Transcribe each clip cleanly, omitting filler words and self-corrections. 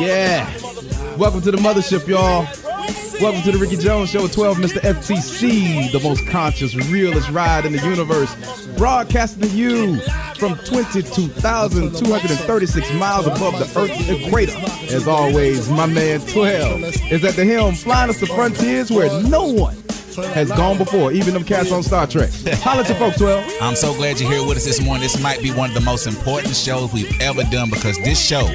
Yeah. Welcome to the mothership, y'all. Welcome to the Ricky Jones Show with 12 Mr.FtC, the most conscious, realest ride in the universe. Broadcasting to you from 22,236 miles above the Earth's equator. As always, my man 12 is at the helm, flying us to frontiers where no one has gone before, even them cats on Star Trek. Holla at your folks, 12. I'm so glad you're here with us this morning. This might be one of the most important shows we've ever done because this show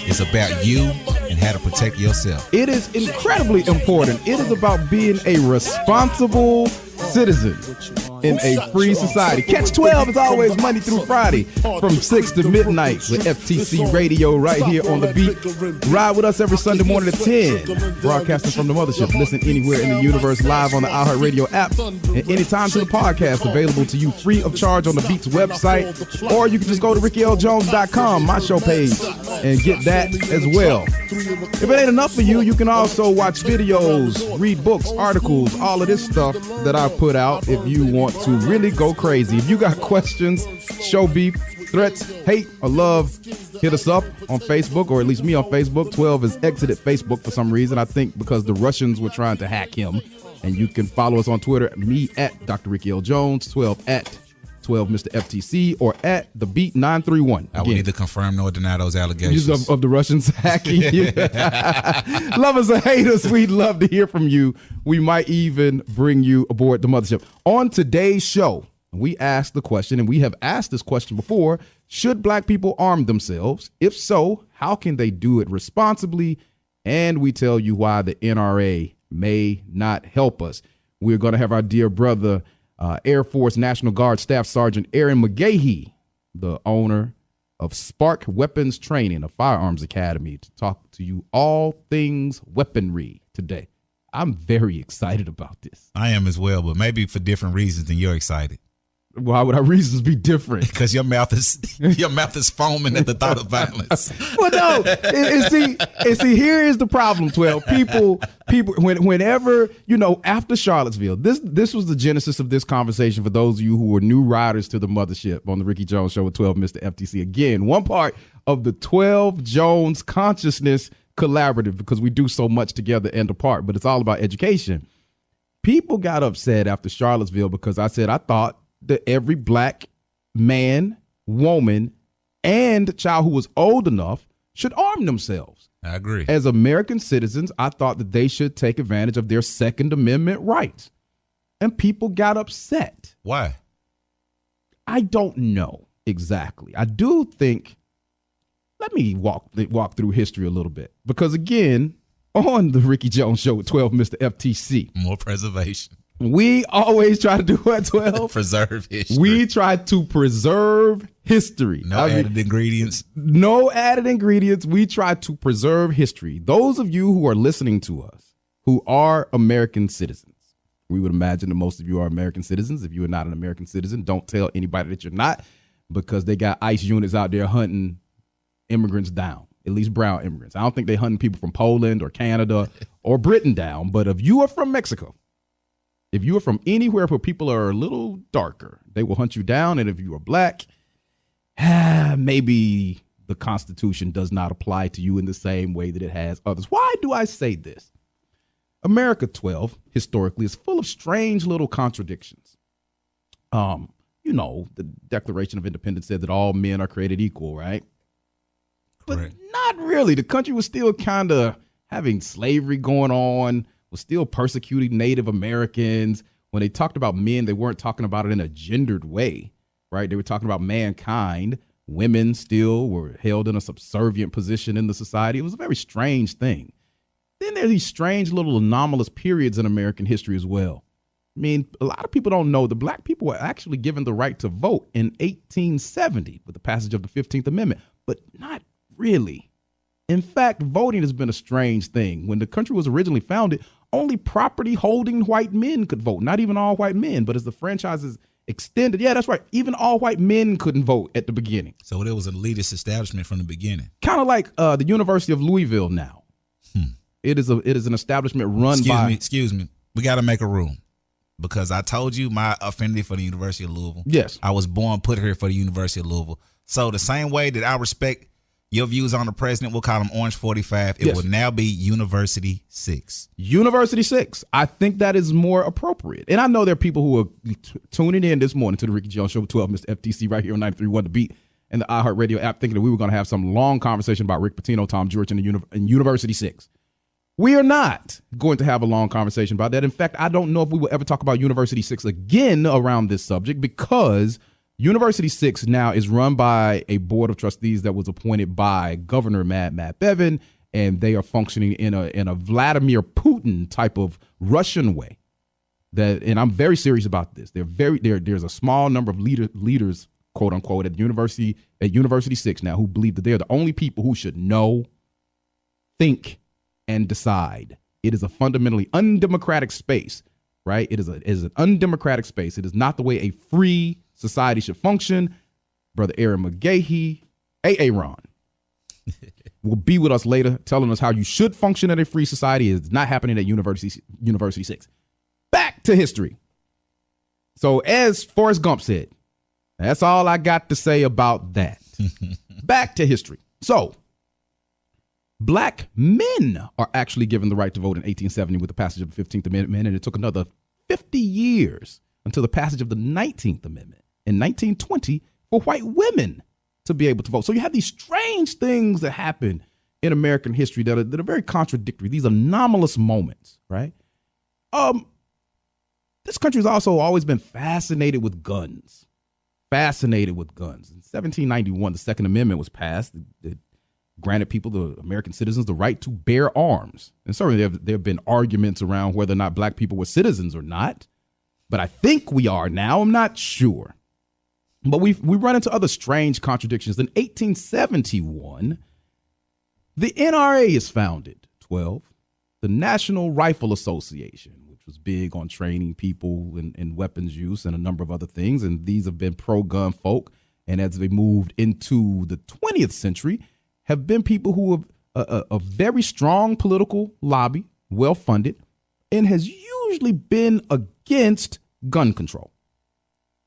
is about you and how to protect yourself. It is incredibly important. It is about being a responsible citizen in a free society. Catch 12 is always Monday through Friday from 6 to midnight with FTC Radio right here on the beat. Ride with us every Sunday morning at 10. Broadcasting from the mothership. Listen anywhere in the universe live on the iHeartRadio app and anytime to the podcast available to you free of charge on the Beats website, or you can just go to rickyljones.com, my show page, and get that as well. If it ain't enough for you, you can also watch videos, read books, articles, all of this stuff that I put out if you want to really go crazy. If you got questions, show beef, threats, hate, or love, hit us up on Facebook, or at least me on Facebook. 12 has exited Facebook for some reason. I think because the Russians were trying to hack him. And you can follow us on Twitter, me at Dr. Ricky L. Jones, 12 at 12 Mr.FtC, or at the Beat 931. I will neither confirm nor deny those allegations. Of the Russians hacking you. Love us or hate us, we'd love to hear from you. We might even bring you aboard the mothership. On today's show, we asked the question, and we have asked this question before, should black people arm themselves? If so, how can they do it responsibly? And we tell you why the NRA may not help us. We're going to have our dear brother, Air Force National Guard Staff Sergeant Aaron McGahee, the owner of SPARC Weapons Training, a firearms academy, to talk to you all things weaponry today. I'm very excited about this. I am as well, but maybe for different reasons than you're excited. Why would our reasons be different? Because your mouth is foaming at the thought of violence. Well, no, and see, here is the problem. 12 people. Whenever after Charlottesville, this was the genesis of this conversation. For those of you who are new riders to the mothership on the Ricky Jones Show with 12 Mr.FtC. Again, one part of the 12 Jones Consciousness Collaborative, because we do so much together and apart. But it's all about education. People got upset after Charlottesville because I said I thought that every black man, woman, and child who was old enough should arm themselves. I agree. As American citizens, I thought that they should take advantage of their Second Amendment rights. And people got upset. Why? I don't know exactly. I do think, let me walk through history a little bit. Because again, on the Ricky Jones Show with 12 Mr.FtC. More preservation. We always try to do what, 12? Preserve history. We try to preserve history. No added ingredients. No added ingredients. We try to preserve history. Those of you who are listening to us, who are American citizens, we would imagine that most of you are American citizens. If you are not an American citizen, don't tell anybody that you're not, because they got ICE units out there hunting immigrants down, at least brown immigrants. I don't think they're hunting people from Poland or Canada or Britain down. But if you are from Mexico, if you are from anywhere where people are a little darker, they will hunt you down. And if you are black, maybe the Constitution does not apply to you in the same way that it has others. Why do I say this? America 12, historically, is full of strange little contradictions. The Declaration of Independence said that all men are created equal, right? Correct. But not really. The country was still kind of having slavery going on, was still persecuting Native Americans. When they talked about men, they weren't talking about it in a gendered way, right? They were talking about mankind. Women still were held in a subservient position in the society. It was a very strange thing. Then there are these strange little anomalous periods in American history as well. I mean, a lot of people don't know the black people were actually given the right to vote in 1870 with the passage of the 15th Amendment, but not really. In fact, voting has been a strange thing. When the country was originally founded, only property holding white men could vote, not even all white men. But as the franchises extended, yeah, that's right, even all white men couldn't vote at the beginning. So it was an elitist establishment from the beginning. Kind of like the University of Louisville now. It is an establishment run by... Excuse me. We got to make a rule. Because I told you my affinity for the University of Louisville. Yes. I was born, put here for the University of Louisville. So the same way that I respect Your views on the president, we'll call him Orange 45. It will now be University 6. University 6. I think that is more appropriate. And I know there are people who are tuning in this morning to the Ricky Jones Show 12, Mr.FtC, right here on 93.1 The Beat and the iHeartRadio app, thinking that we were going to have some long conversation about Rick Pitino, Tom George, and University 6. We are not going to have a long conversation about that. In fact, I don't know if we will ever talk about University 6 again around this subject, because University 6 now is run by a board of trustees that was appointed by Governor Matt Bevin, and they are functioning in a Vladimir Putin type of Russian way. And I'm very serious about this. There's a small number of leaders, quote unquote, at University 6 now who believe that they're the only people who should know, think, and decide. It is a fundamentally undemocratic space, right? It is an undemocratic space. It is not the way a free society should function. Brother Aaron McGahee, Aaron, will be with us later telling us how you should function in a free society. It's not happening at University 6. Back to history. So as Forrest Gump said, that's all I got to say about that. Back to history. So black men are actually given the right to vote in 1870 with the passage of the 15th Amendment, and it took another 50 years until the passage of the 19th Amendment in 1920 for white women to be able to vote. So you have these strange things that happen in American history that are very contradictory, these anomalous moments, right? This country has also always been fascinated with guns. In 1791, the Second Amendment was passed. It granted people, the American citizens, the right to bear arms. And certainly there have been arguments around whether or not black people were citizens or not. But I think we are now. I'm not sure. But we run into other strange contradictions. In 1871, the NRA is founded, 12, the National Rifle Association, which was big on training people in weapons use and a number of other things. And these have been pro-gun folk. And as they moved into the 20th century, have been people who have a very strong political lobby, well-funded, and has usually been against gun control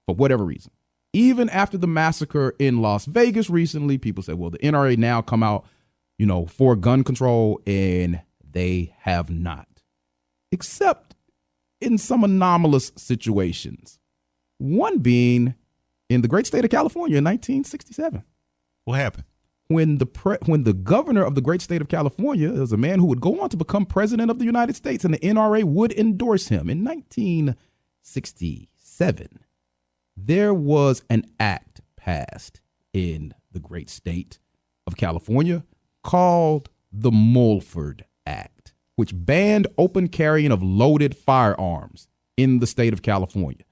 for whatever reason. Even after the massacre in Las Vegas recently, people said, well, the NRA now come out, for gun control, and they have not, except in some anomalous situations. One being in the great state of California in 1967. What happened? When the governor of the great state of California, there was a man who would go on to become president of the United States, and the NRA would endorse him. In 1967, there was an act passed in the great state of California called the Mulford Act, which banned open carrying of loaded firearms in the state of California.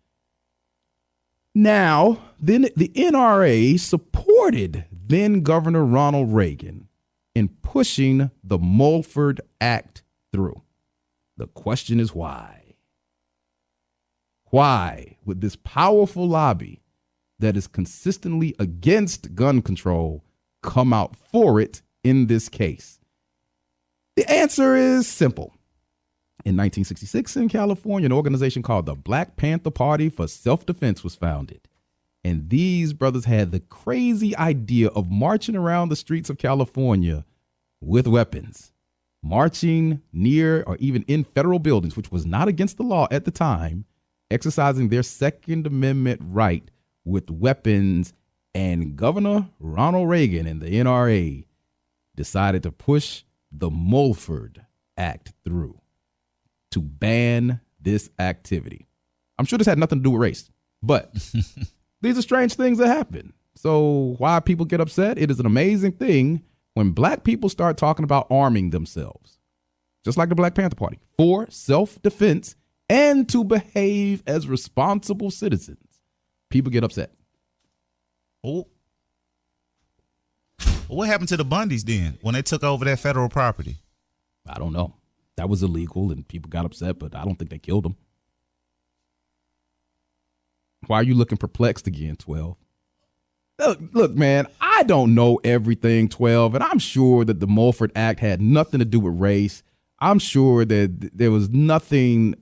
Now, then the NRA supported then Governor Ronald Reagan in pushing the Mulford Act through. The question is why? Why would this powerful lobby that is consistently against gun control come out for it in this case? The answer is simple. In 1966 in California, an organization called the Black Panther Party for Self-Defense was founded. And these brothers had the crazy idea of marching around the streets of California with weapons, marching near or even in federal buildings, which was not against the law at the time, exercising their Second Amendment right with weapons. And Governor Ronald Reagan and the NRA decided to push the Mulford Act through to ban this activity. I'm sure this had nothing to do with race, but these are strange things that happen. So why people get upset? It is an amazing thing when black people start talking about arming themselves, just like the Black Panther Party, for self-defense and to behave as responsible citizens. People get upset. Oh. What happened to the Bundys then when they took over that federal property? I don't know. That was illegal and people got upset, but I don't think they killed them. Why are you looking perplexed again, 12? Look, man, I don't know everything, 12, and I'm sure that the Mulford Act had nothing to do with race. I'm sure that there was nothing,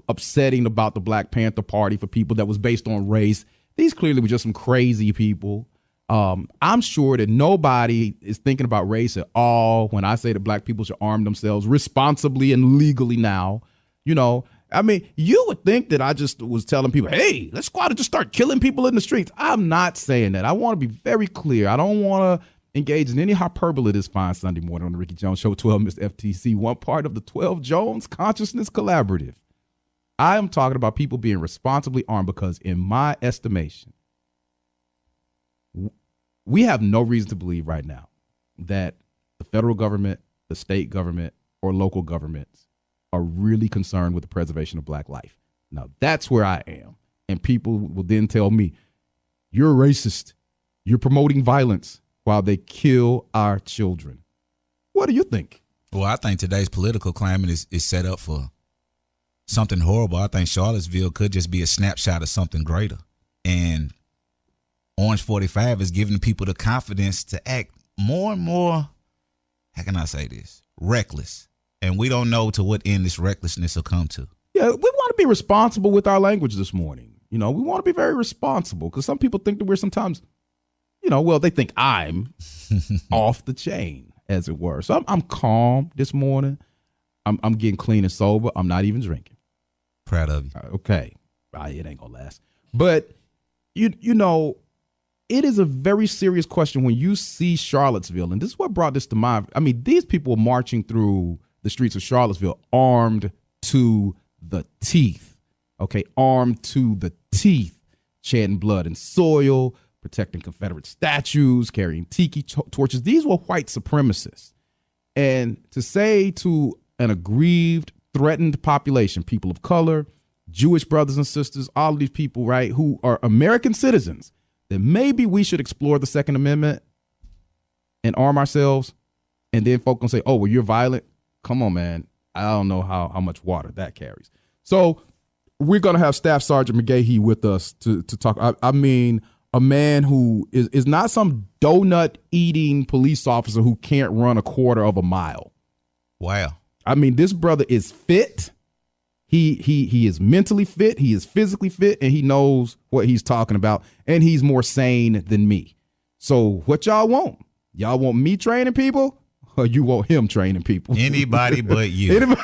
upsetting about the Black Panther Party for people that was based on race. These clearly were just some crazy people I'm sure that nobody is thinking about race at all when I say that black people should arm themselves responsibly and legally now. You know, I mean, you would think that I just was telling people, hey, let's go out and just start killing people in the streets. I'm not saying that. I want to be very clear. I don't want to engage in any hyperbole this fine Sunday morning on the Ricky Jones Show, 12 Mr. FTC, one part of the 12 Jones Consciousness Collaborative. I am talking about people being responsibly armed because, in my estimation, we have no reason to believe right now that the federal government, the state government, or local governments are really concerned with the preservation of black life. Now, that's where I am. And people will then tell me, you're a racist. You're promoting violence while they kill our children. What do you think? Well, I think today's political climate is set up for something horrible. I think Charlottesville could just be a snapshot of something greater. And Orange 45 is giving people the confidence to act more and more, how can I say this, reckless. And we don't know to what end this recklessness will come to. Yeah, we want to be responsible with our language this morning. You know, we want to be very responsible because some people think that we're sometimes, you know, well, they think I'm off the chain, as it were. So I'm calm this morning. I'm getting clean and sober. I'm not even drinking. Proud of you. Okay. It ain't going to last. But, you know, it is a very serious question when you see Charlottesville. And this is what brought this to mind. I mean, these people were marching through the streets of Charlottesville armed to the teeth. Okay, armed to the teeth, shedding blood and soil, protecting Confederate statues, carrying tiki torches. These were white supremacists. And to say to an aggrieved, threatened population, people of color, Jewish brothers and sisters, all of these people, right, who are American citizens, that maybe we should explore the Second Amendment and arm ourselves, and then folk gonna say, oh, well, you're violent. Come on, man. I don't know how much water that carries. So we're going to have Staff Sergeant McGahee with us to talk. I mean, a man who is not some donut-eating police officer who can't run a quarter of a mile. Wow. I mean, this brother is fit. He is mentally fit. He is physically fit, and he knows what he's talking about, and he's more sane than me. So what y'all want? Y'all want me training people? Or you want him training people? Anybody but you.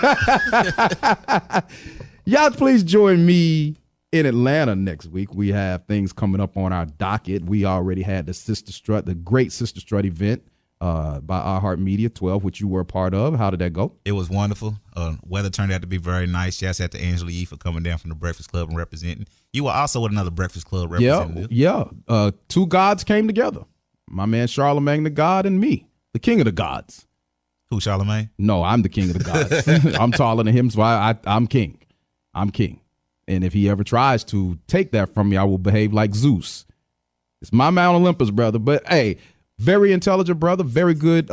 Y'all please join me in Atlanta next week. We have things coming up on our docket. We already had the Great Sister Strut event by iHeartMedia 12, which you were a part of. How did that go? It was wonderful. Weather turned out to be very nice. Shouts out to Angela Yee for coming down from the Breakfast Club and representing. You were also with another Breakfast Club representative. Yeah. Two gods came together. My man Charlemagne the God and me, the king of the gods. Who, Charlemagne? No, I'm the king of the gods. I'm taller than him, so I'm king. I'm king. And if he ever tries to take that from me, I will behave like Zeus. It's my Mount Olympus, brother. But, hey, very intelligent brother. Very good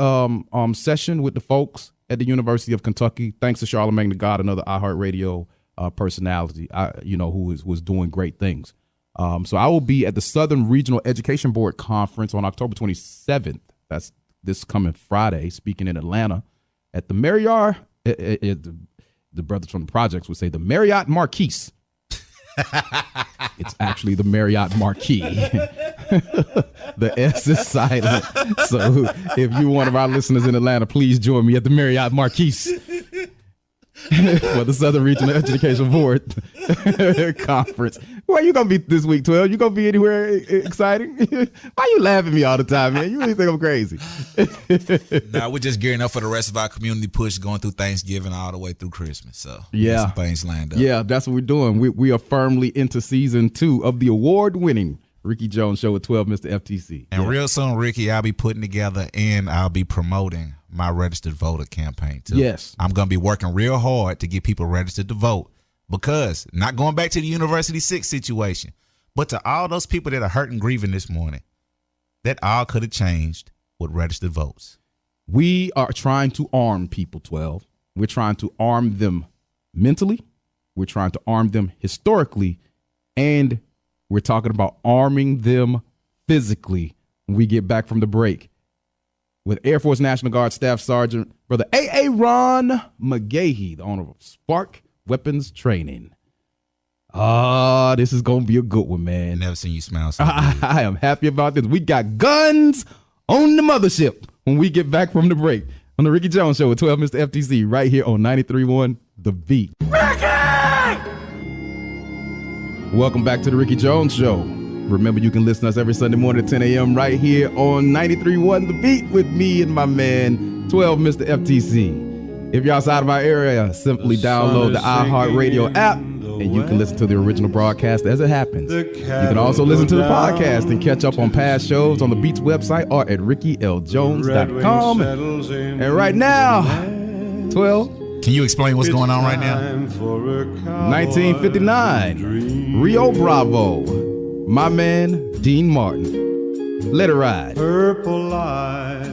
session with the folks at the University of Kentucky. Thanks to Charlemagne the God, another iHeartRadio personality, who was doing great things. So I will be at the Southern Regional Education Board Conference on October 27th. That's this coming Friday, speaking in Atlanta at the Marriott. The brothers from the projects would say the Marriott Marquise. It's actually the Marriott Marquis. The S is silent. So if you're one of our listeners in Atlanta, please join me at the Marriott Marquise for the Southern Regional Education Board Conference. Where you going to be this week, 12? You going to be anywhere exciting? Why you laughing at me all the time, man? You really think I'm crazy? Nah, we're just gearing up for the rest of our community push going through Thanksgiving all the way through Christmas. So yeah, some things lined up. Yeah, that's what we're doing. We are firmly into season 2 of the award-winning Ricky Jones Show with 12 Mr. FtC. And real soon, Ricky, I'll be putting together and I'll be promoting my registered voter campaign too. Yes. I'm going to be working real hard to get people registered to vote because not going back to the University 6 situation, but to all those people that are hurting, grieving this morning, that all could have changed with registered votes. We are trying to arm people, 12. We're trying to arm them mentally. We're trying to arm them historically. And we're talking about arming them physically when we get back from the break with Air Force National Guard Staff Sergeant Brother Aaron McGahee, the owner of SPARC Weapons Training. Oh, this is going to be a good one, man. Never seen you smile so good. I am happy about this. We got guns on the mothership when we get back from the break on the Ricky Jones Show with 12 Mr. FtC right here on 93.1 The Beat. Ricky! Welcome back to the Ricky Jones Show. Remember, you can listen to us every Sunday morning at 10 a.m. right here on 93.1 The Beat with me and my man, 12 Mr. FtC. If you're outside of our area, simply download the iHeartRadio app and you can listen to the original broadcast as it happens. You can also listen to the podcast and catch up on past shows on the Beats website or at rickyljones.com. And right now, 12. Can you explain what's going on right now? 1959, Rio Bravo, my man, Dean Martin. Let it ride. Purple light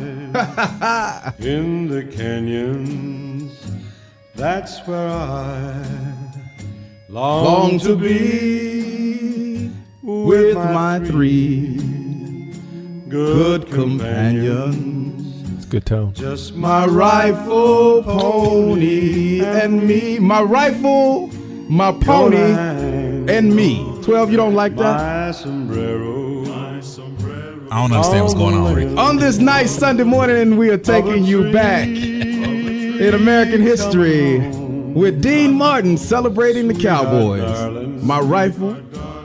in the canyons, that's where I long to be with my three good companions. Good tone. Just My rifle, pony, and me. My rifle, my pony, and me. 12, you don't like that? my sombrero. I don't understand what's going on, Rick. On this nice Sunday morning, we are taking you back in American history with Dean Martin celebrating the Cowboys. My rifle,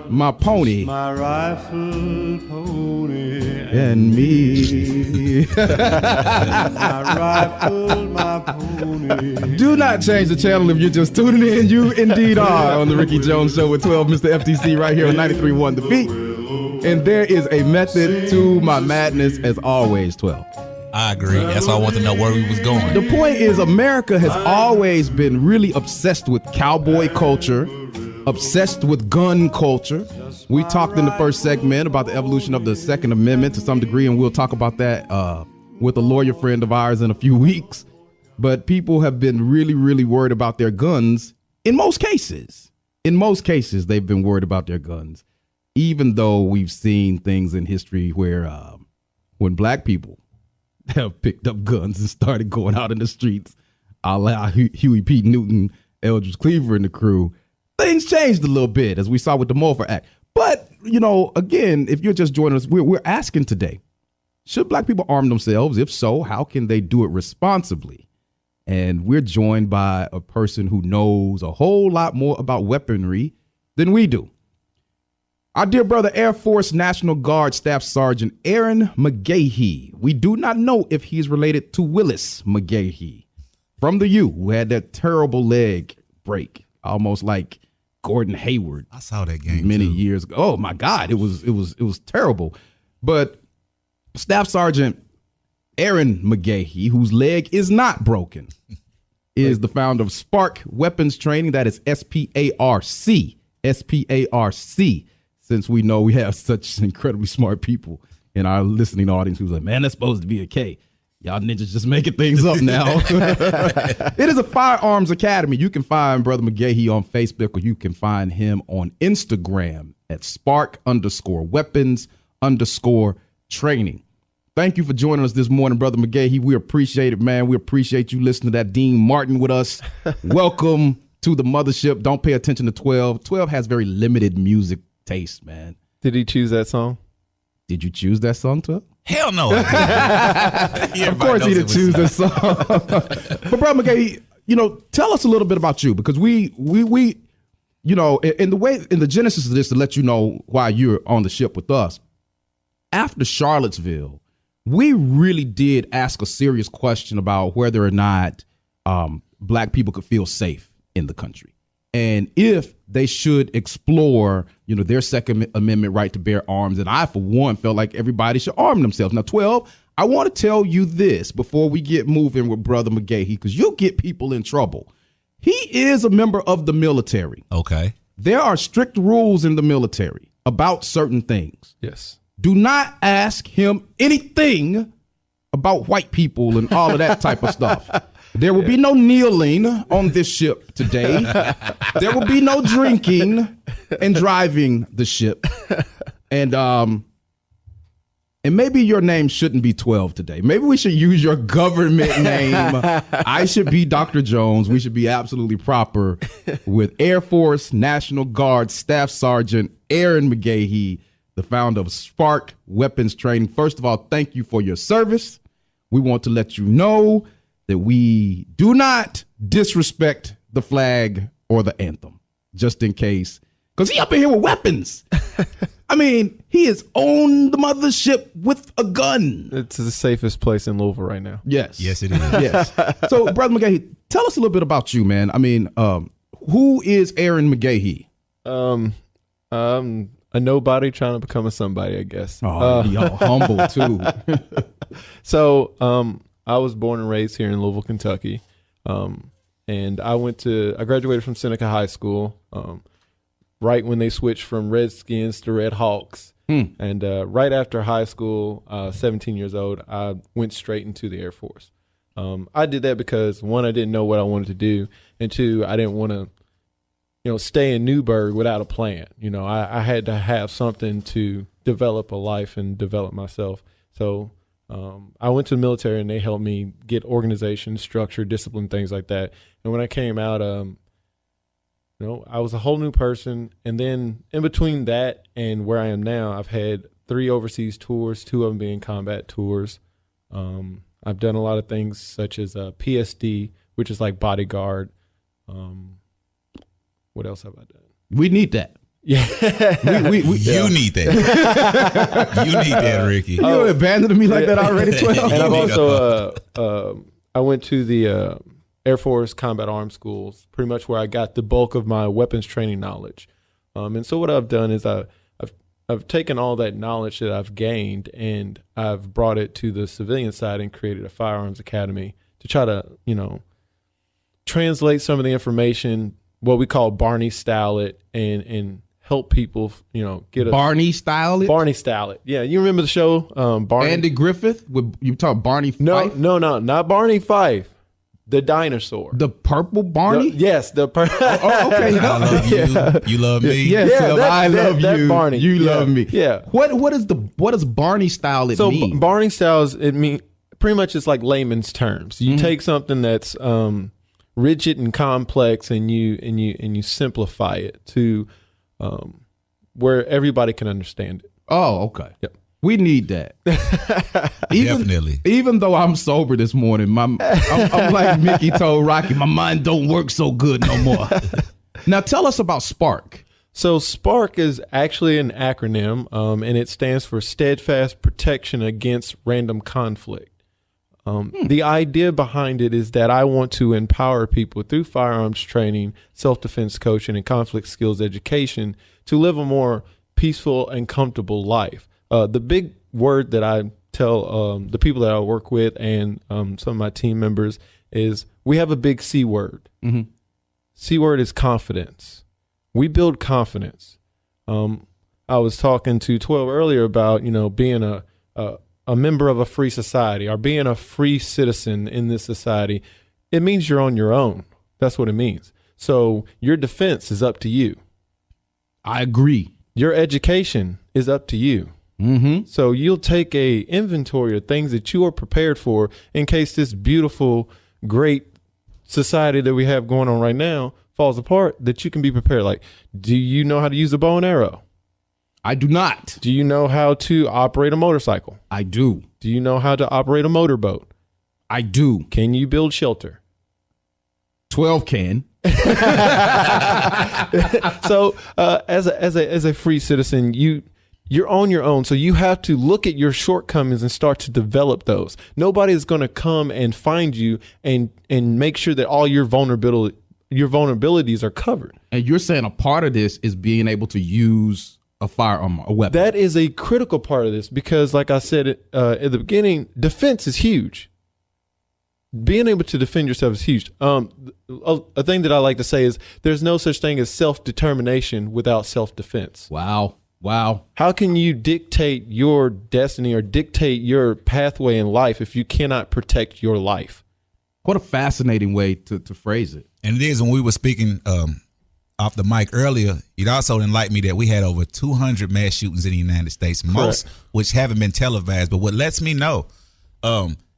my pony, My rifle, pony, and me. my rifle, my pony. Do not change the channel if you're just tuning in. You indeed are on the Ricky Jones Show with 12 Mr. FtC right here on 93.1 The Beat. And there is a method to my madness as always, 12. I agree. That's why I want to know where we was going. The point is America has always been really obsessed with cowboy culture, obsessed with gun culture. We talked in the first segment about the evolution of the Second Amendment to some degree, and we'll talk about that with a lawyer friend of ours in a few weeks. But people have been really, really worried about their guns in most cases. In most cases, they've been worried about their guns, even though we've seen things in history where when black people have picked up guns and started going out in the streets, a la Huey P. Newton, Eldridge Cleaver and the crew, things changed a little bit, as we saw with the Mulford Act. But, you know, again, if you're just joining us, we're asking today, should black people arm themselves? If so, how can they do it responsibly? And we're joined by a person who knows a whole lot more about weaponry than we do. Our dear brother, Air Force National Guard Staff Sergeant Aaron McGahee. We do not know if he's related to Willis McGahee from the U, who had that terrible leg break, almost like Gordon Hayward. I saw that game many too. years ago. Oh my God, it was terrible. But Staff Sergeant Aaron McGahee, whose leg is not broken, is the founder of SPARC Weapons Training. That is SPARC. SPARC. Since we know we have such incredibly smart people in our listening audience who's like, man, that's supposed to be a K. Y'all ninjas just making things up now. It is a firearms academy. You can find Brother McGahee on Facebook, or you can find him on Instagram at SPARC_weapons_training. Thank you for joining us this morning, Brother McGahee. We appreciate it, man. We appreciate you listening to that Dean Martin with us. Welcome to the mothership. Don't pay attention to 12. 12 has very limited music taste, man. Did he choose that song? Did you choose that song, 12? Hell no. Of course he didn't choose this song. But Brother McGahee, you know, tell us a little bit about you, because we you know, in the genesis of this, to let you know why you're on the ship with us. After Charlottesville, we really did ask a serious question about whether or not black people could feel safe in the country, and if they should explore, you know, their Second Amendment right to bear arms. And I, for one, felt like everybody should arm themselves. Now, 12, I want to tell you this before we get moving with Brother McGahee, because you'll get people in trouble. He is a member of the military. Okay. There are strict rules in the military about certain things. Yes. Do not ask him anything about white people and all of that type of stuff. There will be no kneeling on this ship today. There will be no drinking and driving the ship. And And maybe your name shouldn't be 12 today. Maybe we should use your government name. I should be Dr. Jones. We should be absolutely proper with Air Force National Guard Staff Sergeant Aaron McGahee, the founder of SPARC Weapons Training. First of all, thank you for your service. We want to let you know that we do not disrespect the flag or the anthem, just in case. Because he up in here with weapons. I mean, he is on the mothership with a gun. It's the safest place in Louisville right now. Yes, it is. Yes. So, Brother McGahee, tell us a little bit about you, man. I mean, who is Aaron McGahee? A nobody trying to become a somebody, I guess. Oh, y'all humble too. So, I was born and raised here in Louisville, Kentucky. And I graduated from Seneca High School. Right when they switched from Redskins to Red Hawks. And right after high school, 17 years old, I went straight into the Air Force. I did that because, one, I didn't know what I wanted to do, and two, I didn't want to, stay in Newburgh without a plan. I had to have something to develop a life and develop myself. So I went to the military, and they helped me get organization, structure, discipline, things like that. And when I came out, I was a whole new person. And then in between that and where I am now, I've had 3 overseas tours, 2 of them being combat tours. I've done a lot of things such as PSD, which is like bodyguard. What else have I done? We need that. Yeah. You need that. You need that, Ricky. You abandoned me like that already, 12. And I've also, I went to the Air Force Combat Arms Schools, pretty much where I got the bulk of my weapons training knowledge. And so what I've done is I've taken all that knowledge that I've gained and I've brought it to the civilian side and created a firearms academy to try to, translate some of the information, what we call Barney style it, and help people, get a Barney style it? Barney style it. Yeah, you remember the show Barney? Andy Griffith? You talk Barney Fife? No, not Barney Fife. The dinosaur. The purple Barney? Yes, the purple. Okay. I love you. You love me. Yes, I love that you. Barney. You love me. Yeah. What does Barney style it mean? So Barney styles, pretty much it's like layman's terms. You take something that's rigid and complex and you simplify it to where everybody can understand it. Oh, okay. Yep. We need that. Definitely. Even though I'm sober this morning, I'm like Mickey told Rocky, my mind don't work so good no more. Now tell us about SPARC. So SPARC is actually an acronym, and it stands for Steadfast Protection Against Random Conflict. The idea behind it is that I want to empower people through firearms training, self-defense coaching, and conflict skills education to live a more peaceful and comfortable life. The big word that I tell the people that I work with and some of my team members is we have a big C word. Mm-hmm. C word is confidence. We build confidence. I was talking to 12 earlier about, being a member of a free society or being a free citizen in this society. It means you're on your own. That's what it means. So your defense is up to you. I agree. Your education is up to you. Mm-hmm. So you'll take a inventory of things that you are prepared for in case this beautiful, great society that we have going on right now falls apart, that you can be prepared. Like, do you know how to use a bow and arrow? I do not. Do you know how to operate a motorcycle? I do. Do you know how to operate a motorboat? I do. Can you build shelter? 12 can. So as a free citizen, you're on your own. So you have to look at your shortcomings and start to develop those. Nobody is going to come and find you and make sure that all your vulnerabilities are covered. And you're saying a part of this is being able to use a firearm, a weapon. That is a critical part of this because, like I said at the beginning, defense is huge. Being able to defend yourself is huge. A thing that I like to say is there's no such thing as self-determination without self-defense. Wow. How can you dictate your destiny or dictate your pathway in life if you cannot protect your life? What a fascinating way to phrase it. And it is when we were speaking off the mic earlier, it also enlightened me that we had over 200 mass shootings in the United States, most which haven't been televised. But what lets me know,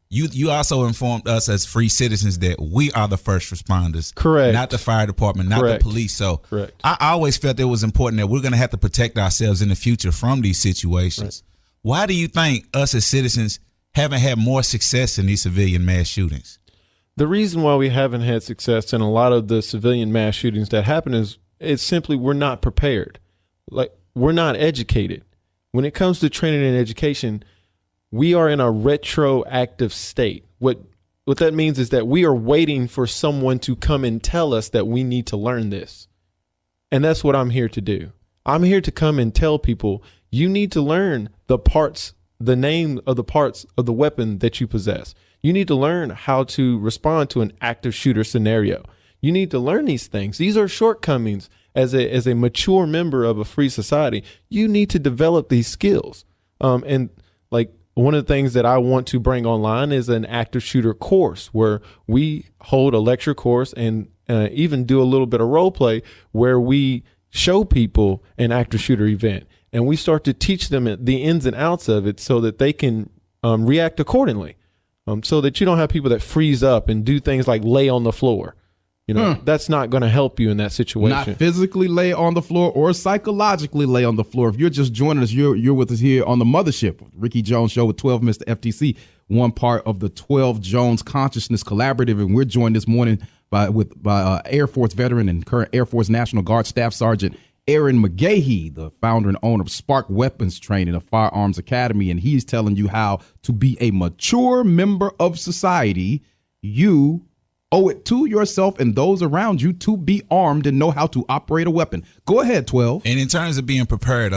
you also informed us as free citizens that we are the first responders. Correct. Not the fire department, not the police. So I always felt it was important that we're going to have to protect ourselves in the future from these situations. Why do you think us as citizens haven't had more success in these civilian mass shootings? The reason why we haven't had success in a lot of the civilian mass shootings that happen is it's simply we're not prepared. Like, we're not educated. When it comes to training and education, we are in a retroactive state. What that means is that we are waiting for someone to come and tell us that we need to learn this. And that's what I'm here to do. I'm here to come and tell people you need to learn the name of the parts of the weapon that you possess. You need to learn how to respond to an active shooter scenario. You need to learn these things. These are shortcomings as a mature member of a free society. You need to develop these skills. And like one of the things that I want to bring online is an active shooter course where we hold a lecture course and even do a little bit of role play where we show people an active shooter event and we start to teach them the ins and outs of it so that they can react accordingly. So that you don't have people that freeze up and do things like lay on the floor. You know, that's not going to help you in that situation. Not physically lay on the floor or psychologically lay on the floor. If you're just joining us, you're with us here on the Mothership, Ricky Jones Show with 12 Mr.FtC, one part of the 12 Jones Consciousness Collaborative. And we're joined this morning by Air Force veteran and current Air Force National Guard Staff Sergeant Aaron McGahee, the founder and owner of SPARC Weapons Training, a firearms academy, and he's telling you how to be a mature member of society. You owe it to yourself and those around you to be armed and know how to operate a weapon. Go ahead, 12. And in terms of being prepared,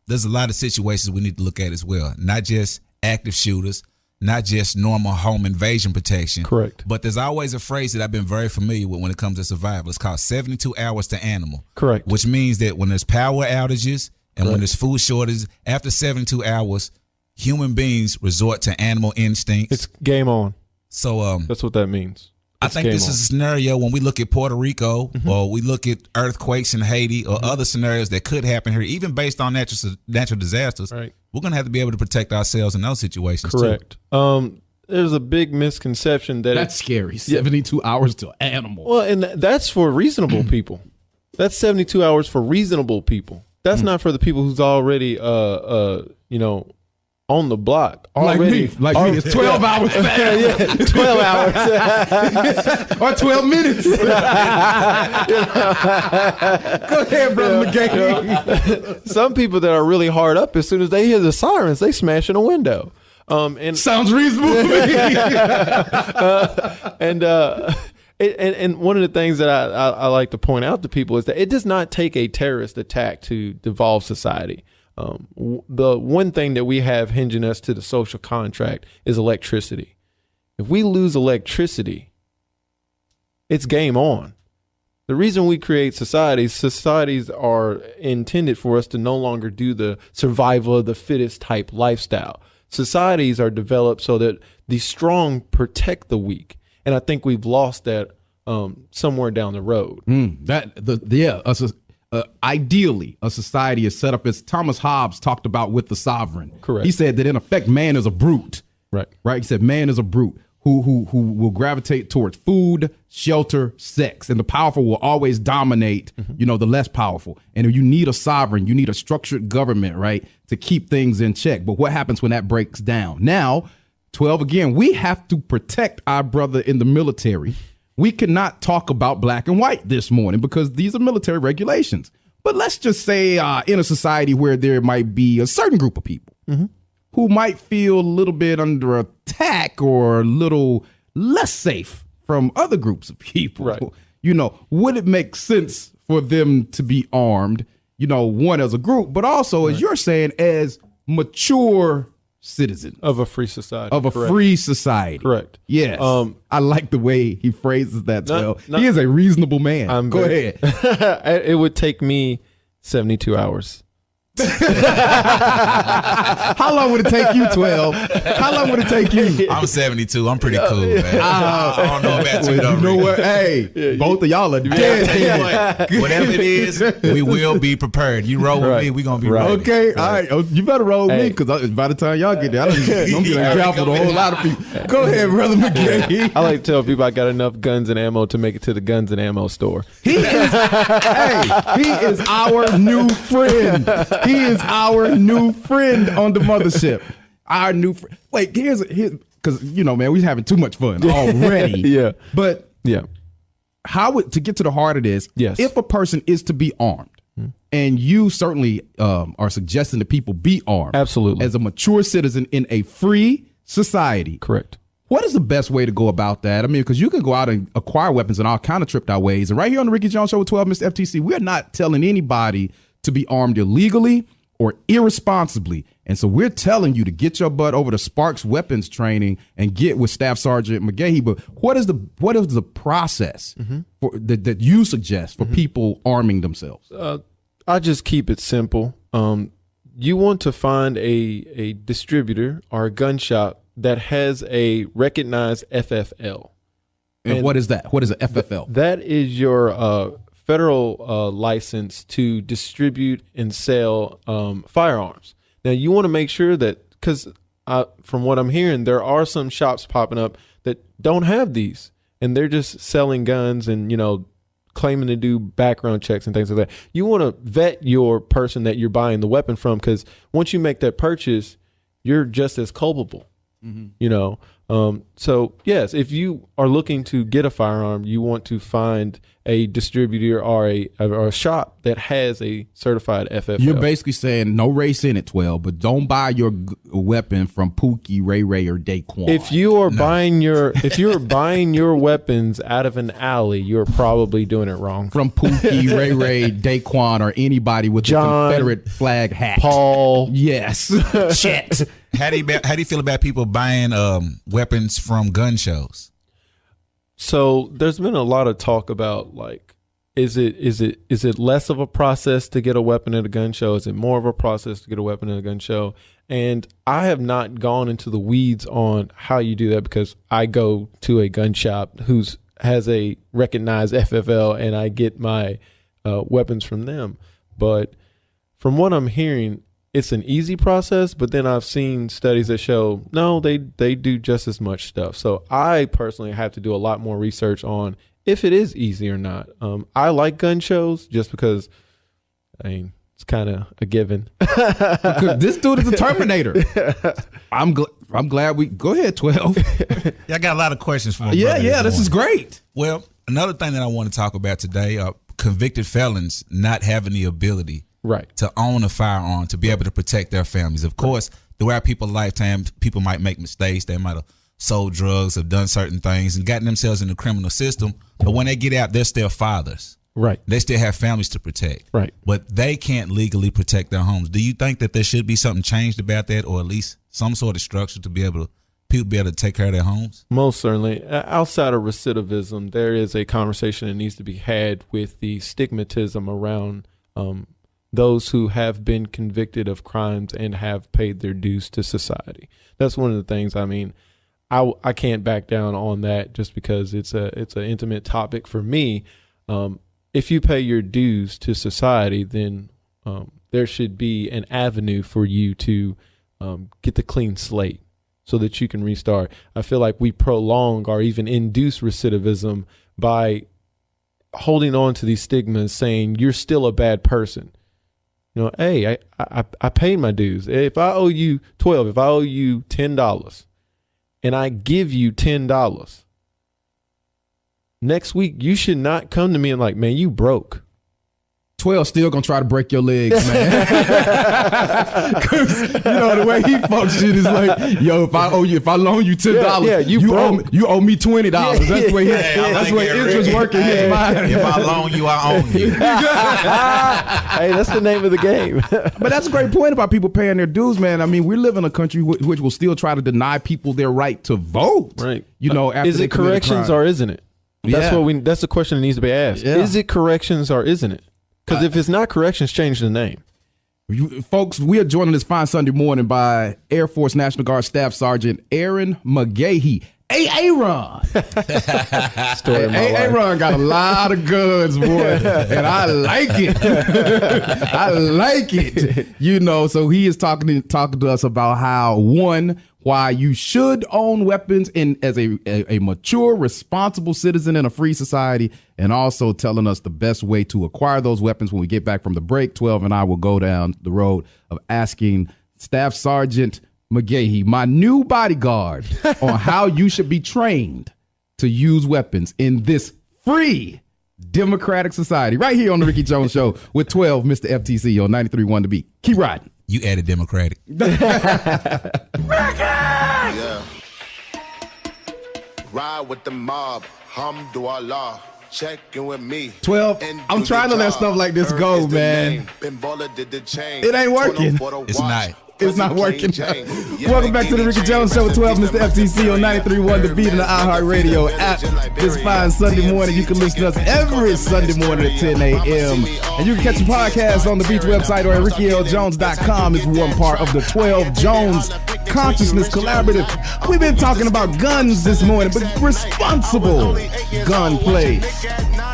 there's a lot of situations we need to look at as well. Not just active shooters, not just normal home invasion protection. Correct. But there's always a phrase that I've been very familiar with when it comes to survival. It's called 72 hours to animal. Correct. Which means that when there's power outages and when there's food shortages, after 72 hours, human beings resort to animal instincts. It's game on. So that's what that means. I think this is a scenario when we look at Puerto Rico or we look at earthquakes in Haiti or other scenarios that could happen here, even based on natural disasters. Right. We're going to have to be able to protect ourselves in those situations. Correct. There's a big misconception that that's scary. 72 hours to animal. Well, and that's for reasonable people. That's 72 hours for reasonable people. That's not for the people who's already, on the block already. Like me. It's 12 hours. 12 hours. Or 12 minutes. Go ahead, Brother McGahee. Some people that are really hard up, as soon as they hear the sirens, they smash in a window. And sounds reasonable to me. And one of the things that I like to point out to people is that it does not take a terrorist attack to devolve society. The one thing that we have hinging us to the social contract is electricity. If we lose electricity, it's game on. The reason we create societies are intended for us to no longer do the survival of the fittest type lifestyle. Societies are developed so that the strong protect the weak. And I think we've lost that somewhere down the road. Ideally, a society is set up as Thomas Hobbes talked about with the sovereign. Correct. He said that in effect, man is a brute. Right. He said man is a brute who will gravitate towards food, shelter, sex, and the powerful will always dominate, the less powerful. And you need a sovereign, you need a structured government, right, to keep things in check. But what happens when that breaks down? Now, 12 again, we have to protect our brother in the military. We cannot talk about black and white this morning because these are military regulations. But let's just say in a society where there might be a certain group of people who might feel a little bit under attack or a little less safe from other groups of people. Right. Would it make sense for them to be armed, one as a group, but also, as you're saying, as mature citizen of a free society. Free society. Correct. Yes. I like the way he phrases that. He is a reasonable man. Go ahead. It would take me 72 hours How long would it take you, 12? How long would it take you? I'm 72. I'm pretty cool, man. I don't know about you, though. You know what? Hey, both of y'all are I'll dead. tell you what, whatever it is, we will be prepared. You roll with me, we gonna be ready. Okay, all right. Oh, you better roll with me because by the time y'all get there, I'm gonna be in trouble with a whole lot of people. Go ahead, Brother McGahee. I like to tell people I got enough guns and ammo to make it to the guns and ammo store. He is our new friend. He is our new friend on the mothership. Our new friend. Wait, here's because man, we're having too much fun already. Yeah. But Yeah. to get to the heart of this, Yes. if a person is to be armed, and you certainly are suggesting that people be armed, Absolutely. as a mature citizen in a free society, Correct. what is the best way to go about that? I mean, because you can go out and acquire weapons in all kind of tripped out ways. And right here on the Ricky Jones Show with 12 Mr.FtC, we're not telling anybody to be armed illegally or irresponsibly. And so we're telling you to get your butt over to SPARC Weapons Training and get with Staff Sergeant McGahee. But what is the process that you suggest for people arming themselves? I just keep it simple. You want to find a distributor or a gun shop that has a recognized FFL. And what is that? What is an FFL? That is your federal license to distribute and sell firearms. Now, you want to make sure that, because from what I'm hearing, there are some shops popping up that don't have these, and they're just selling guns and, claiming to do background checks and things like that. You want to vet your person that you're buying the weapon from, because once you make that purchase, you're just as culpable. So yes, if you are looking to get a firearm, you want to find a distributor or a shop that has a certified FFL. You're basically saying no race in it, 12, but don't buy your weapon from Pookie, Ray Ray, or Daquan. If you are buying your weapons out of an alley, you're probably doing it wrong. From Pookie, Ray Ray, Daquan, or anybody with John, a Confederate flag hat. Paul. Yes. Shit. How do you feel about people buying weapons from gun shows? So there's been a lot of talk about, like, is it less of a process to get a weapon at a gun show? Is it more of a process to get a weapon at a gun show? And I have not gone into the weeds on how you do that, because I go to a gun shop has a recognized FFL and I get my weapons from them. But from what I'm hearing, it's an easy process, but then I've seen studies that show, no, they do just as much stuff. So I personally have to do a lot more research on if it is easy or not. I like gun shows just because, it's kind of a given. This dude is a Terminator. I'm glad we go ahead, 12. Yeah, I got a lot of questions for you. Yeah, this is great. Well, another thing that I want to talk about today are convicted felons not having the ability to own a firearm to be able to protect their families. Of course, throughout people's lifetime, people might make mistakes. They might have sold drugs, have done certain things, and gotten themselves in the criminal system. But when they get out, they're still fathers. Right. They still have families to protect. Right. But they can't legally protect their homes. Do you think that there should be something changed about that, or at least some sort of structure to be able to people be able to take care of their homes? Most certainly. Outside of recidivism, there is a conversation that needs to be had with the stigmatism around those who have been convicted of crimes and have paid their dues to society. That's one of the things. I can't back down on that just because it's an intimate topic for me. If you pay your dues to society, then there should be an avenue for you to get the clean slate so that you can restart. I feel like we prolong or even induce recidivism by holding on to these stigmas, saying you're still a bad person. Hey, I paid my dues. If I owe you 12, if I owe you $10 and I give you $10, next week you should not come to me and like, man, you broke. 12 still gonna try to break your legs, man. Cause the way he functions is like, yo, if I loan you $10, you owe me $20. That's the way interest working in his mind. If I loan you, I own you. Hey, that's the name of the game. But that's a great point about people paying their dues, man. I mean, we live in a country which will still try to deny people their right to vote. Right. After is it corrections or isn't it? That's the question that needs to be asked. Yeah. Is it corrections or isn't it? Because if it's not corrections, change the name. Folks, we are joined this fine Sunday morning by Air Force National Guard Staff Sergeant Aaron McGahee. Aaron. Story of my life. Aaron got a lot of guns, boy, and I like it. I like it. You know, so he is talking to us about how, one, why you should own weapons as a mature, responsible citizen in a free society, and also telling us the best way to acquire those weapons. When we get back from the break, 12 and I will go down the road of asking Staff Sergeant McGahee, my new bodyguard, on how you should be trained to use weapons in this free democratic society. Right here on the Ricky Jones Show with 12, Mr.FtC on 93.1 The Beat. Keep riding. You added democratic. Yeah. Ride with the mob, hamdulillah. Checking with me. 12, I'm trying to let stuff like this go, man. It ain't working. It's not. It's not working. Welcome back to the Ricky Jones Show with 12, Mr.FtC on 93.1 The Beat and the iHeartRadio app. This fine Sunday morning, you can listen to us every Sunday morning at 10 a.m. And you can catch the podcast on the Beach website or at RickyLJones.com. It's one part of the 12 Jones Consciousness Collaborative. We've been talking about guns this morning, but responsible gunplay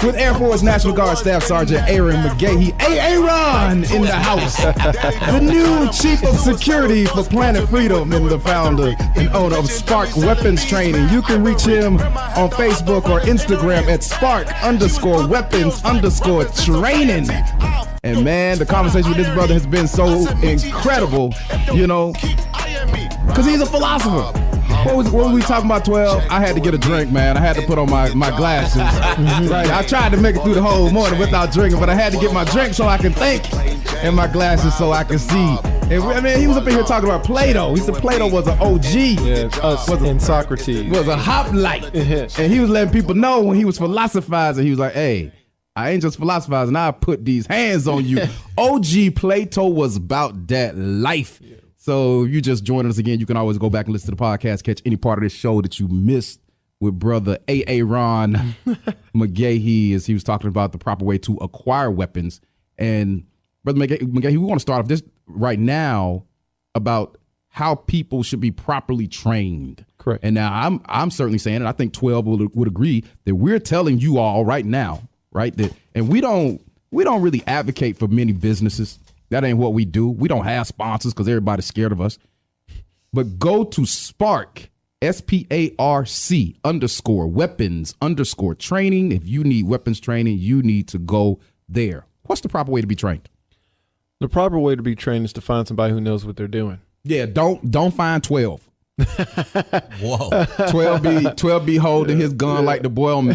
with Air Force National Guard Staff Sergeant Aaron McGahee. Aaron in the house. The new Chief of Security for Planet Freedom and the founder and owner of SPARC Weapons Training. You can reach him on Facebook or Instagram at SPARC_weapons_training. And man, the conversation with this brother has been so incredible, you know, because he's a philosopher. What were we talking about, 12? I had to get a drink, man. I had to put on my glasses. Right. I tried to make it through the whole morning without drinking, but I had to get my drink so I can think and my glasses so I can see. And I mean, he was up in here talking about Plato. He said Plato was an OG. Yeah, us and Socrates. Was a hoplite. And he was letting people know when he was philosophizing, he was like, hey, I ain't just philosophizing, I put these hands on you. OG Plato was about that life. Yeah. So you just joined us again. You can always go back and listen to the podcast, catch any part of this show that you missed with brother Aaron McGahee, as he was talking about the proper way to acquire weapons. And brother McGahee, we want to start off this right now about how people should be properly trained. Correct. And now I'm certainly saying, and I think 12 would agree, that we're telling you all right now, right, that, and we don't really advocate for many businesses. That ain't what we do. We don't have sponsors because everybody's scared of us. But go to SPARC, SPARC_weapons_training. If you need weapons training, you need to go there. What's the proper way to be trained? The proper way to be trained is to find somebody who knows what they're doing. Yeah, don't find 12. Whoa. 12 be holding his gun like the boy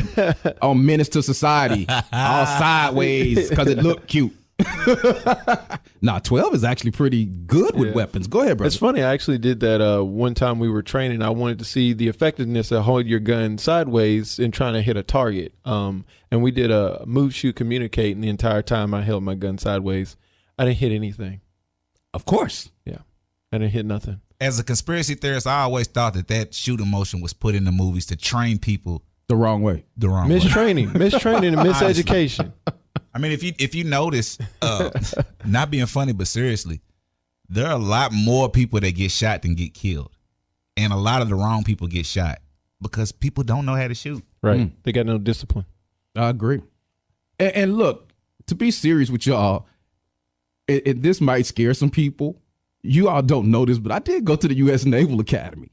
on Menace to Society, all sideways because it looked cute. Nah, 12 is actually pretty good with weapons. Go ahead, brother. It's funny. I actually did that one time we were training. I wanted to see the effectiveness of holding your gun sideways and trying to hit a target. And we did a move, shoot, communicate, and the entire time I held my gun sideways, I didn't hit anything. Of course. Yeah. I didn't hit nothing. As a conspiracy theorist, I always thought that shooting motion was put in the movies to train people the wrong way. Mistraining and miseducation. I mean, if you notice, not being funny, but seriously, there are a lot more people that get shot than get killed. And a lot of the wrong people get shot because people don't know how to shoot. Right. They got no discipline. I agree. And look, to be serious with y'all, this might scare some people. You all don't know this, but I did go to the U.S. Naval Academy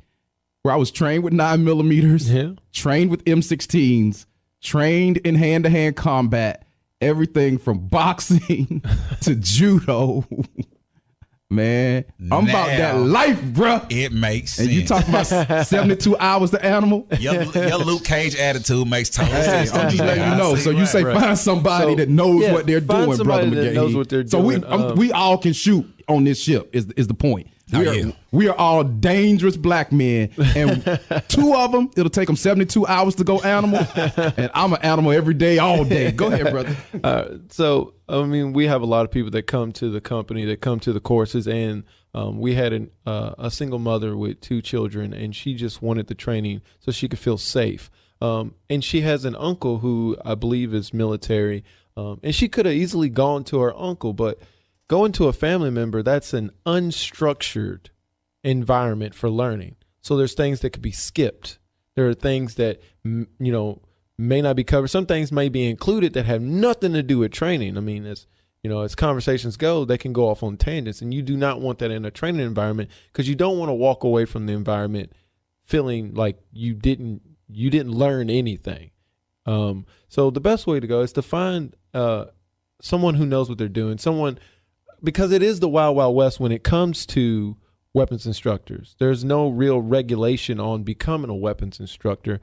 where I was trained with 9mm, trained with M16s, trained in hand-to-hand combat, everything from boxing to judo. Man, I'm about that life, bruh. It makes sense. And you talking about 72 hours to animal? Your Luke Cage attitude makes total sense. I'm just letting you know. So you say find somebody that knows what they're doing, brother McGahee. Knows what they're doing. So we all can shoot on this ship is the point. We are all dangerous black men, and two of them, it'll take them 72 hours to go animal, and I'm an animal every day, all day. Go ahead, brother. So, I mean, we have a lot of people that come to the company, that come to the courses, and we had a single mother with 2 children, and she just wanted the training so she could feel safe. And she has an uncle who I believe is military, and she could have easily gone to her uncle, but go into a family member, that's an unstructured environment for learning. So there's things that could be skipped. There are things that, may not be covered. Some things may be included that have nothing to do with training. I mean, as conversations go, they can go off on tangents, and you do not want that in a training environment, because you don't want to walk away from the environment feeling like you didn't learn anything. So the best way to go is to find someone who knows what they're doing, because it is the Wild Wild West when it comes to weapons instructors. There's no real regulation on becoming a weapons instructor.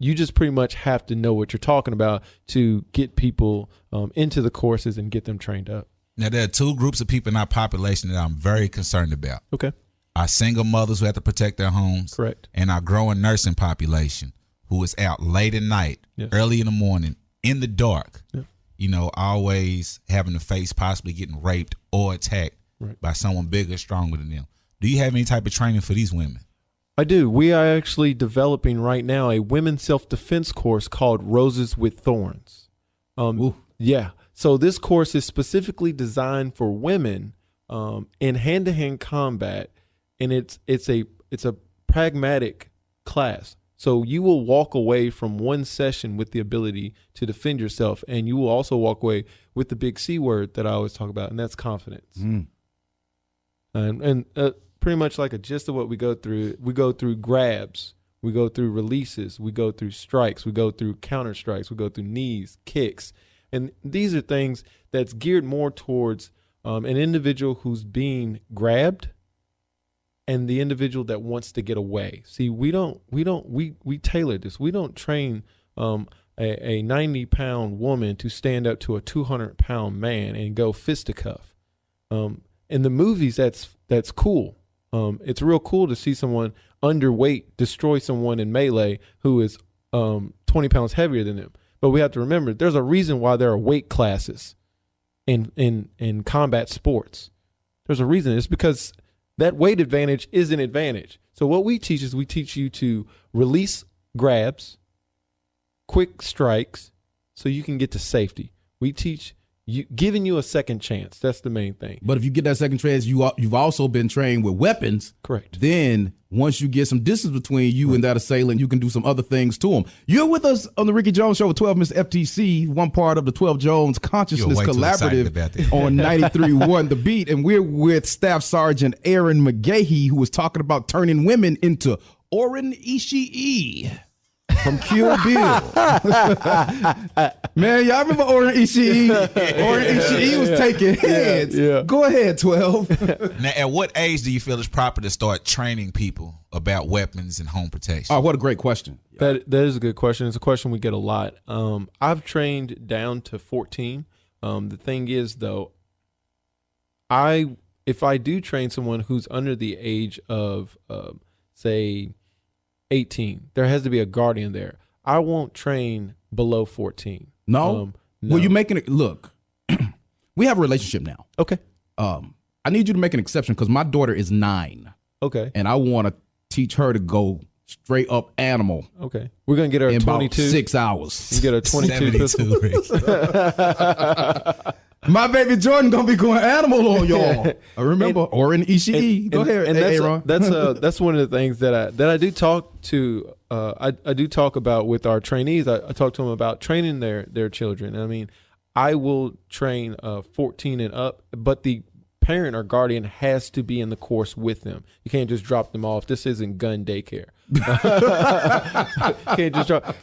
You just pretty much have to know what you're talking about to get people into the courses and get them trained up. Now, there are two groups of people in our population that I'm very concerned about. Okay. Our single mothers who have to protect their homes. Correct. And our growing nursing population who is out late at night, Yes. early in the morning, in the dark, Yeah. always having to face possibly getting raped or attacked by someone bigger, stronger than them. Do you have any type of training for these women? I do. We are actually developing right now a women's self-defense course called Roses with Thorns. Yeah. So this course is specifically designed for women in hand-to-hand combat, and it's a pragmatic class. So you will walk away from one session with the ability to defend yourself, and you will also walk away with the big C word that I always talk about, and that's confidence. And pretty much like a gist of what we go through grabs, we go through releases, we go through strikes, we go through counter strikes, we go through knees, kicks. And these are things that's geared more towards an individual who's being grabbed and the individual that wants to get away. See, we tailor this. We don't train a 90-pound woman to stand up to a 200-pound man and go fisticuff. In the movies, that's cool. It's real cool to see someone underweight destroy someone in melee who is 20 pounds heavier than them. But we have to remember, there's a reason why there are weight classes in combat sports. There's a reason. It's because that weight advantage is an advantage. So what we teach is we teach you to release grabs, quick strikes, so you can get to safety. We teach giving you a second chance. That's the main thing. But if you get that second chance, you've also been trained with weapons. Correct. Then once you get some distance between you and that assailant, you can do some other things to him. You're with us on the Ricky Jones Show with 12 Mr.FtC, one part of the 12 Jones Consciousness Collaborative on 93.1 The Beat. And we're with Staff Sergeant Aaron McGahee, who was talking about turning women into Aaron Ishii from Kill Bill. Man, y'all remember Aaron Ishii? Aaron Ishii was taking heads. Yeah. Go ahead, 12. Now, at what age do you feel it's proper to start training people about weapons and home protection? Oh, what a great question. That is a good question. It's a question we get a lot. I've trained down to 14. The thing is, though, if I do train someone who's under the age of, say, 18, there has to be a guardian there. I won't train below 14. No? No. Well, you're making it, look, we have a relationship now. Okay. I need you to make an exception because my daughter is 9. Okay. And I want to teach her to go straight up animal Okay. We're going to get her a in 22. about 6 hours. You get a 22 pistol. 72. My baby Jordan gonna be going animal on y'all. I remember Aaron Ishii. Go ahead, and Aaron. that's one of the things that I do talk to. I do talk about with our trainees. I talk to them about training their children. I mean, I will train 14 and up, but the parent or guardian has to be in the course with them. You can't just drop them off. This isn't gun daycare. You can't just drop.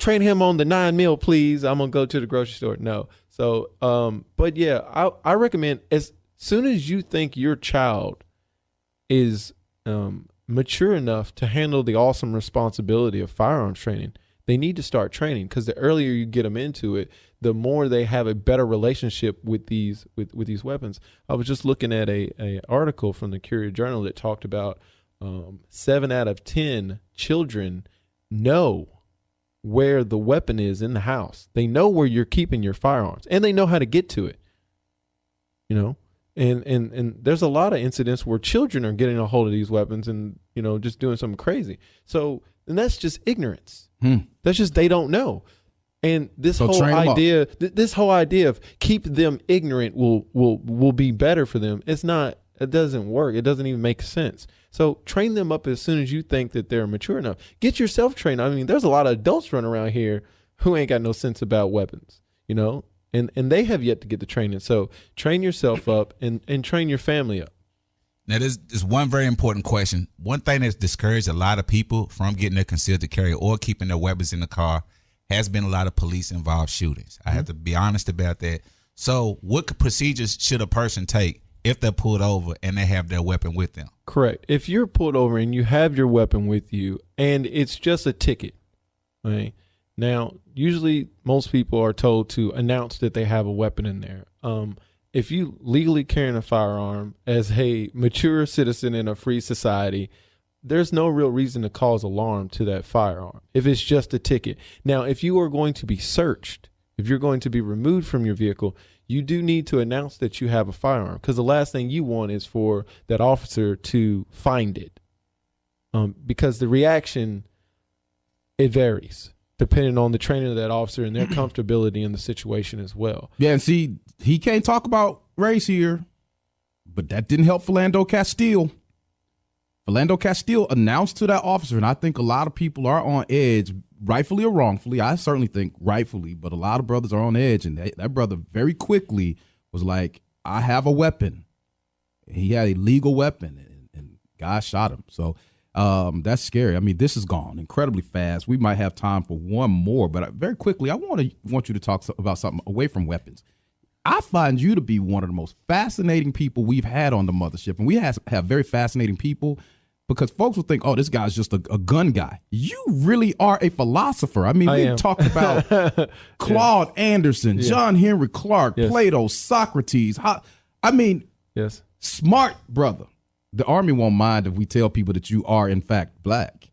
Train him on the 9 mil, please. I'm gonna go to the grocery store. No. So, but yeah, I recommend as soon as you think your child is mature enough to handle the awesome responsibility of firearms training, they need to start training, because the earlier you get them into it, the more they have a better relationship with these weapons. I was just looking at a article from the Courier Journal that talked about 7 out of 10 children know where the weapon is in the house. They know where you're keeping your firearms, and they know how to get to it. You know, and there's a lot of incidents where children are getting a hold of these weapons and, you know, just doing something crazy. So, and that's just ignorance. That's just, they don't know. And this So whole train 'em up. idea, this whole idea of keep them ignorant will be better for them. It's not. It doesn't work. It doesn't even make sense. So train them up as soon as you think that they're mature enough. Get yourself trained. I mean, there's a lot of adults running around here who ain't got no sense about weapons, you know, and they have yet to get the training. So train yourself up and train your family up. Now, there's one very important question. One thing that's discouraged a lot of people from getting their concealed carry or keeping their weapons in the car has been a lot of police-involved shootings. I have to be honest about that. So what procedures should a person take if they're pulled over and they have their weapon with them? Correct. If you're pulled over and you have your weapon with you and it's just a ticket, right? Now, usually most people are told to announce that they have a weapon in there. If you legally carrying a firearm as a mature citizen in a free society, there's no real reason to cause alarm to that firearm if it's just a ticket. Now, if you are going to be searched, if you're going to be removed from your vehicle, you do need to announce that you have a firearm, because the last thing you want is for that officer to find it, because the reaction, it varies depending on the training of that officer and their comfortability in the situation as well. Yeah, and see, he can't talk about race here, but that didn't help Philando Castile. Philando Castile announced to that officer, and I think a lot of people are on edge, rightfully or wrongfully. I certainly think rightfully, but a lot of brothers are on edge, and that brother very quickly was like, I have a weapon. He had a legal weapon, and guy shot him. So that's scary. I mean, this is gone incredibly fast. We might have time for one more, but very quickly, I want you to talk about something away from weapons. I find you to be one of the most fascinating people we've had on the mothership, and we have very fascinating people because folks will think, oh, this guy's just a gun guy. You really are a philosopher. I mean, we talked about Claude Anderson, John Henry Clark, Plato, Socrates. Yes, smart brother. The Army won't mind if we tell people that you are, in fact, black.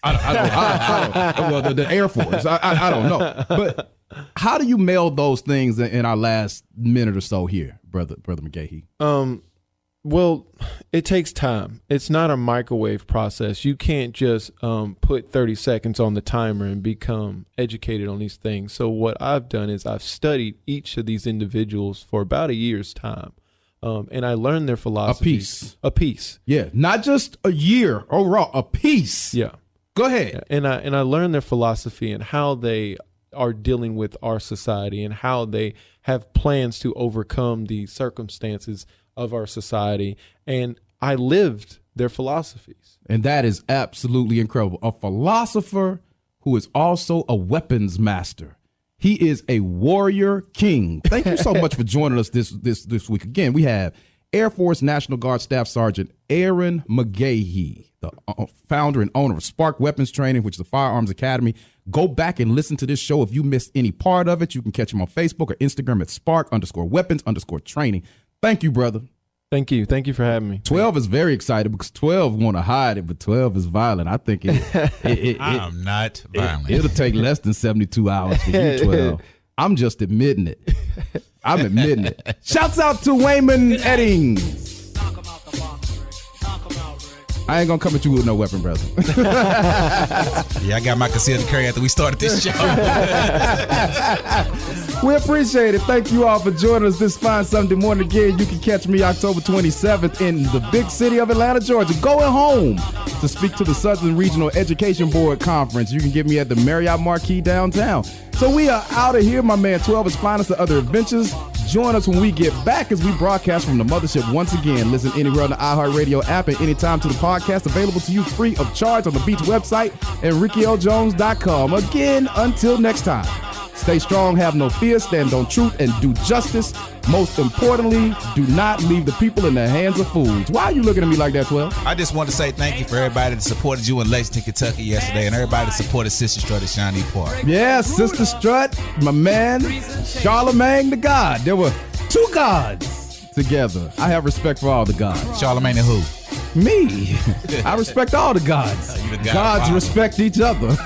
I don't well, the Air Force. I don't know. But how do you meld those things in our last minute or so here, brother McGahee? Well, it takes time. It's not a microwave process. You can't just put 30 seconds on the timer and become educated on these things. So what I've done is I've studied each of these individuals for about a year's time. And I learned their philosophy. A piece. Yeah, not just a year overall, a piece. Yeah. Go ahead. Yeah. And I learned their philosophy and how they are dealing with our society and how they have plans to overcome the circumstances of our society. And I lived their philosophies. And that is absolutely incredible. A philosopher who is also a weapons master. He is a warrior king. Thank you so much for joining us this week. Again, we have Air Force National Guard Staff Sergeant Aaron McGahee, the founder and owner of SPARC Weapons Training, which is a firearms academy. Go back and listen to this show. If you missed any part of it, you can catch him on Facebook or Instagram at SPARC_weapons_training. Thank you, brother. Thank you. Thank you for having me. 12 is very excited because 12 want to hide it, but 12 is violent. I think I'm not violent. It'll take less than 72 hours for you, 12. I'm just admitting it. I'm admitting it. Shouts out to Wayman Eddings. I ain't gonna come at you with no weapon, brother. Yeah, I got my concealed carry after we started this show. We appreciate it. Thank you all for joining us this fine Sunday morning. Again, you can catch me October 27th in the big city of Atlanta, Georgia, going home to speak to the Southern Regional Education Board Conference. You can get me at the Marriott Marquis downtown. So we are out of here. My man 12 is flying us to other adventures. Join us when we get back as we broadcast from the mothership once again. Listen anywhere on the iHeartRadio app and anytime to the podcast available to you free of charge on the Beach website and RickyLJones.com. Again, until next time, stay strong, have no fear, stand on truth, and do justice. Most importantly, do not leave the people in the hands of fools. Why are you looking at me like that, 12? I just want to say thank you for everybody that supported you in Lexington, Kentucky yesterday, and everybody that supported Sister Strut at Shawnee Park. Yeah, Sister Strut, my man, Charlemagne the God. There were two gods together. I have respect for all the gods. Charlemagne and who? Me. I respect all the gods. You the God Gods father. respect each other.